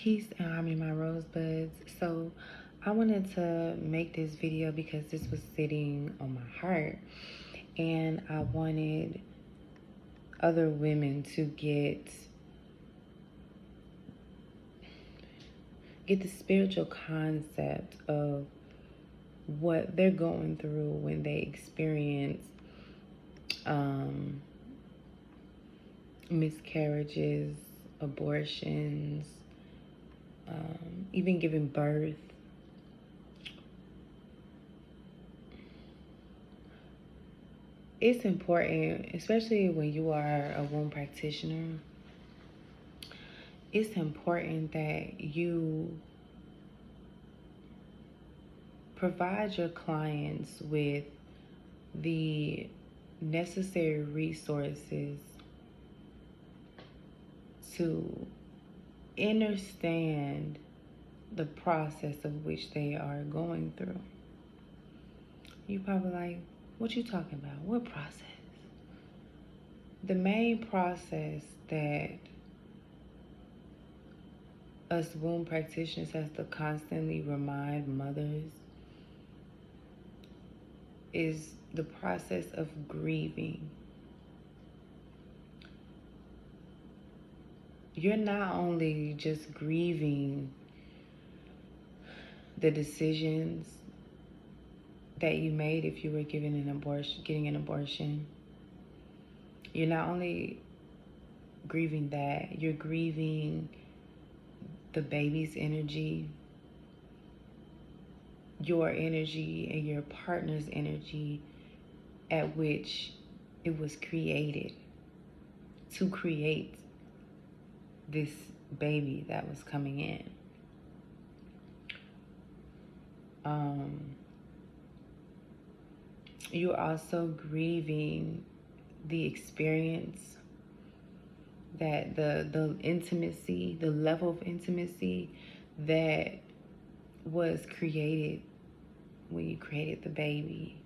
Peace and harmony, my rosebuds. So I wanted to make this video because this was sitting on my heart, and I wanted other women to get the spiritual concept of what they're going through when they experience miscarriages, abortions, even giving birth. It's important, especially when you are a womb practitioner, it's important that you provide your clients with the necessary resources to understand the process of which they are going through. You probably like, what you talking about? What process? The main process that us womb practitioners has to constantly remind mothers is the process of grieving. You're not only just grieving the decisions that you made if you were getting an abortion. You're not only grieving that, you're grieving the baby's energy, your energy, and your partner's energy at which it was created to create this baby that was coming in. You're also grieving the experience, that the intimacy, the level of intimacy that was created when you created the baby.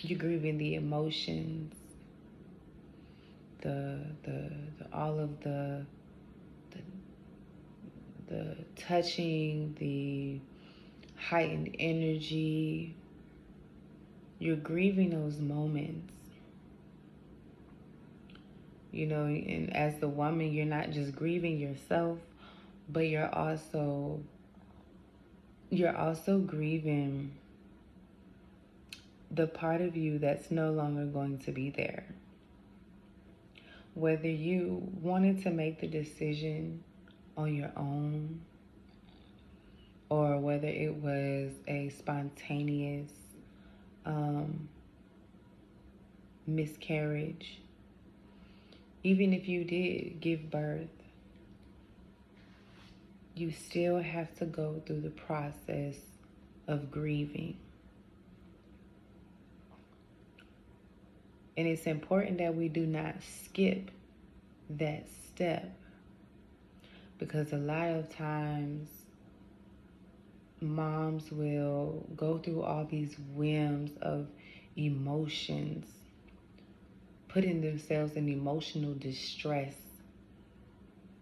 You're grieving the emotions, all of the touching, the heightened energy. You're grieving those moments. You know, and as the woman, you're not just grieving yourself, but you're also grieving the part of you that's no longer going to be there. Whether you wanted to make the decision on your own, or whether it was a spontaneous miscarriage, even if you did give birth, you still have to go through the process of grieving. And it's important that we do not skip that step, because a lot of times moms will go through all these whims of emotions, putting themselves in emotional distress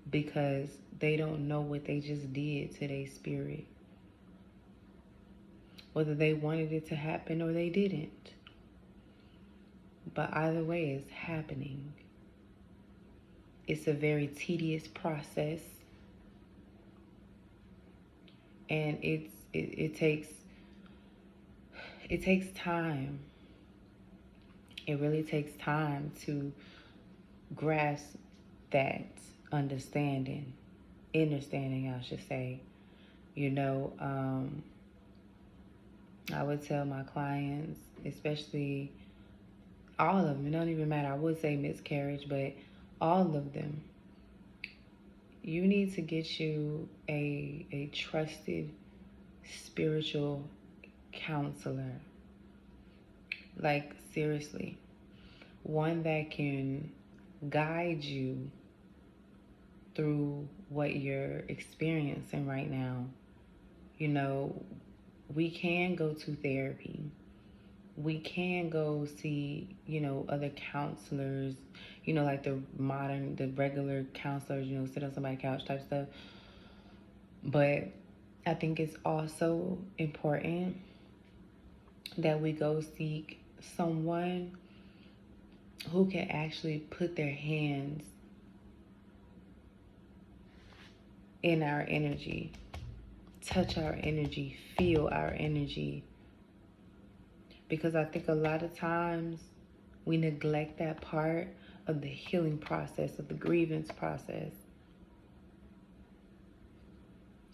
because they don't know what they just did to their spirit, whether they wanted it to happen or they didn't. But either way, it's happening. It's a very tedious process, and it takes time. It really takes time to grasp that understanding, I should say. You know, I would tell my clients, especially all of them, it don't even matter, I would say miscarriage, but all of them, you need to get you a trusted spiritual counselor. Like, seriously, one that can guide you through what you're experiencing right now. You know, we can go to therapy. we can go see, other counselors, like the regular counselors, sit on somebody's couch type stuff. But I think it's also important that we go seek someone who can actually put their hands in our energy, touch our energy, feel our energy. Because I think a lot of times we neglect that part of the healing process, of the grievance process.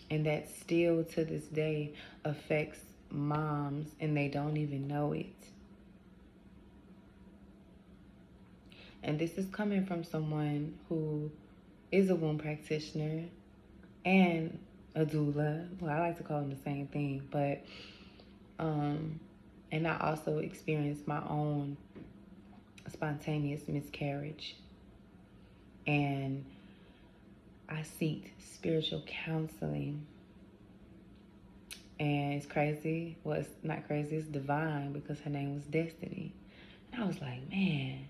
And that still to this day affects moms, and they don't even know it. And this is coming from someone who is a womb practitioner and a doula. Well, I like to call them the same thing, but and I also experienced my own spontaneous miscarriage. And I seeked spiritual counseling. And it's crazy. Well, it's not crazy, it's divine, because her name was Destiny. And I was like, man,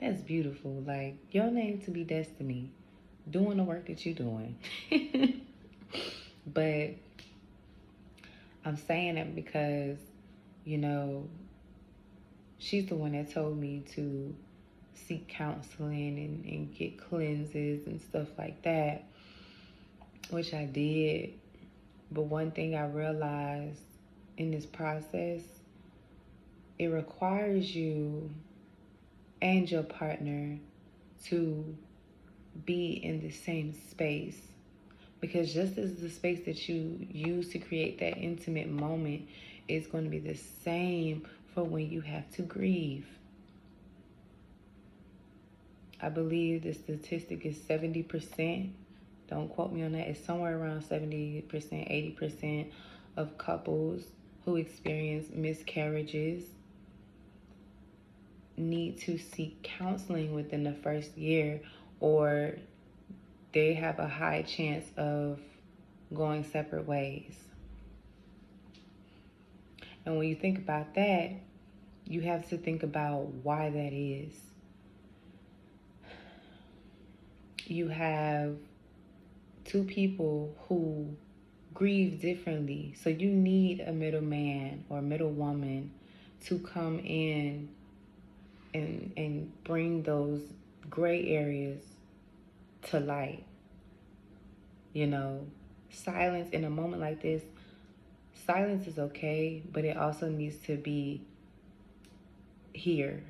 that's beautiful. Like, your name to be Destiny, doing the work that you're doing. But I'm saying it because, she's the one that told me to seek counseling and get cleanses and stuff like that, which I did. But one thing I realized in this process, it requires you and your partner to be in the same space. Because just as the space that you use to create that intimate moment is going to be the same for when you have to grieve. I believe the statistic is 70%. Don't quote me on that. It's somewhere around 70%, 80% of couples who experience miscarriages need to seek counseling within the first year, or they have a high chance of going separate ways. And when you think about that, you have to think about why that is. You have two people who grieve differently. So you need a middleman or a middle woman to come in and bring those gray areas to light. Silence in a moment like this, silence is okay, but it also needs to be here.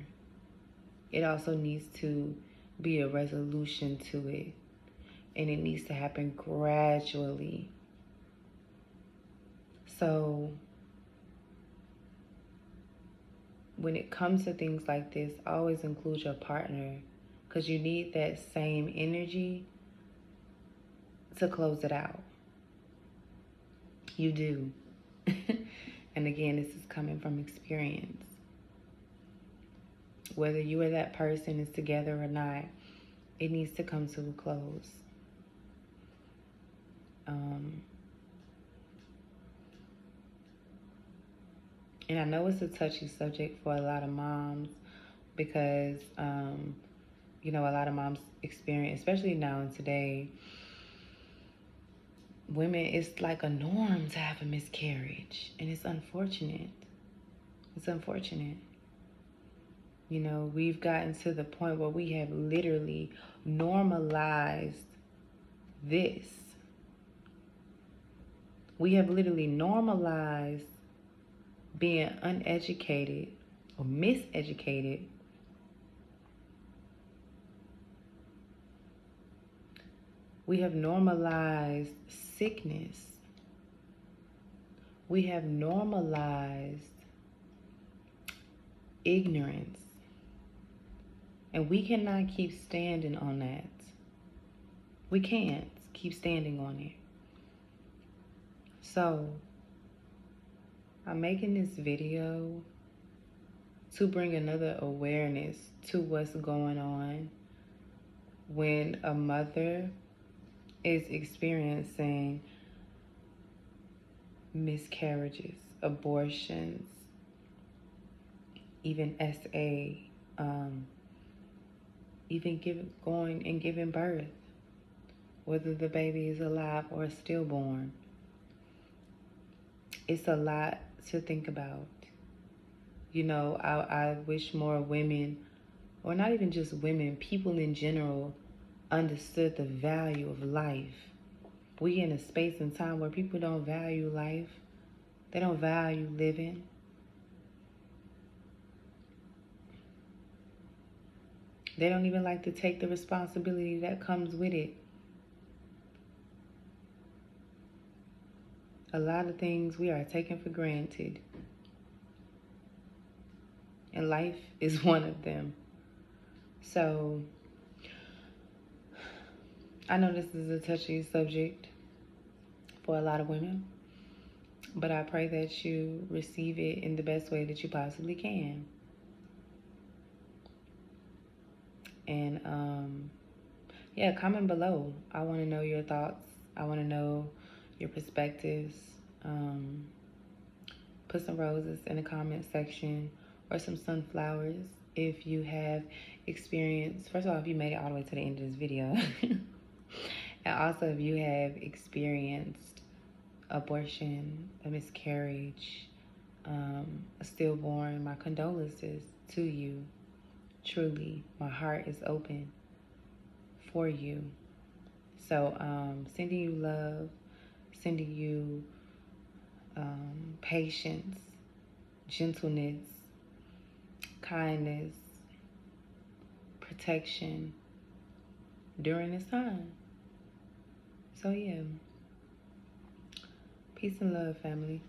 It also needs to be a resolution to it. And it needs to happen gradually. So when it comes to things like this, always include your partner, because you need that same energy to close it out. You do. And again, this is coming from experience. Whether you or that person is together or not, it needs to come to a close. And I know it's a touchy subject for a lot of moms because, a lot of moms experience, especially now and today, women, it's like a norm to have a miscarriage. And it's unfortunate. It's unfortunate. We've gotten to the point where we have literally normalized this. We have literally normalized being uneducated or miseducated. We have normalized sickness. We have normalized ignorance. And we cannot keep standing on that. We can't keep standing on it. So, I'm making this video to bring another awareness to what's going on when a mother is experiencing miscarriages, abortions, even as a going and giving birth, whether the baby is alive or stillborn. It's a lot to think about. You know, I wish more women, or not even just women, people in general, understood the value of life. We in a space and time where people don't value life. They don't value living. They don't even like to take the responsibility that comes with it. A lot of things we are taking for granted. And life is one of them. So, I know this is a touchy subject for a lot of women, but I pray that you receive it in the best way that you possibly can. And yeah, comment below. I want to know your thoughts. I want to know your perspectives. Put some roses in the comment section, or some sunflowers if you have experienced. First of all, if you made it all the way to the end of this video. And also if you have experienced abortion, a miscarriage, a stillborn, my condolences to you. Truly, my heart is open for you. So sending you love, sending you patience, gentleness, kindness, protection during this time. So yeah, peace and love, family.